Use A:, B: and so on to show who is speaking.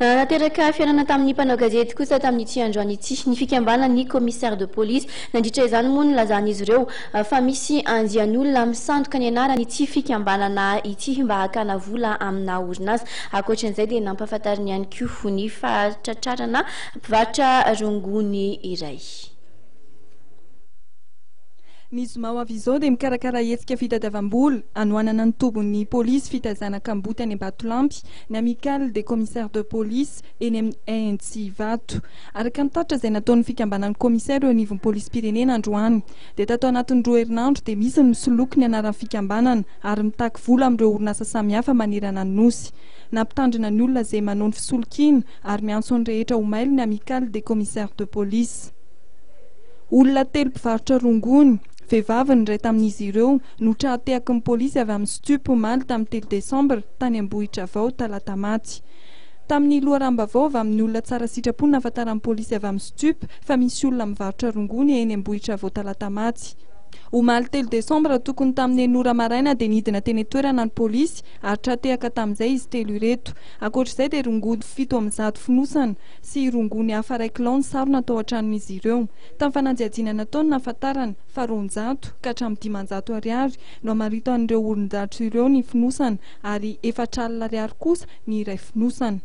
A: Nateraka fiarana tamin'ny mpanao gazety kosa tamin'ity androany ity ny fikambanan'ny commissaire de police nandritra izany moa nolazan'izy ireo fa misy andian'olona misandoka ny anarany ity fikambanana ity mba hakana vola amina orinasa. Ankoatran'izay dia nampahafantariny ihany koa ny fahatratrarana mpivarotra rongony iray.
B: Ny zoma ho avy izao dia mikarakara hetsika fitadiavam-bola anohanana ny tombon'ny polisy fitazana Kamboty any Ambatolampy ny amicale des commissaires de police eny amin'ny Antsivato. Araka ny tatra izay nataon'ny fikambanan'ny komisaira eo anivon'ny polisym-pirenena androany dia tato anatin'ny 2 herinandro dia misy ny misoloky ny anaran'ny fikambanana ary mitaky vola amin'ireo orinasa samihafa manerana ny nosy. Nampitandrina ny olona izay manao ny fisolokiana ary miantso ny rehetra ho mailo ny amicale des commissaires de police. Olona 3 mpivarotra rongony vehivavy ny iray tamin'izy ireo no trahatehaky ny polisy avy amin'ny Stup omaly tamin'ny 3 desambra tany Ambohitravaao talata maty. Tamin'ny loharambavao avy amin'ny olona tsara sitrapo nahafantaran'ny polisy avy amin'ny Stup fa misy olona mivarotra rongony eny Ambohitravaao talata maty. Omaly 3 desambra tokony tamin'ny enora maraina dia nidina teny toerana ny polisy ary trahatehaka tamin'izay izy 3 ireto. Ankoatr'izay dia rongony 700 fonosana sy rongony hafa 1 kilao sarona tao an-tranon'izy ireo. Tamin'ny fanadihadiana nataony nahafantarana fa 200 ka hatramin'ny 500 ariary no hamarito an'ireo olon-dratsy ireo ny fonosana ary 400 ariary kosa ny iray fonosana.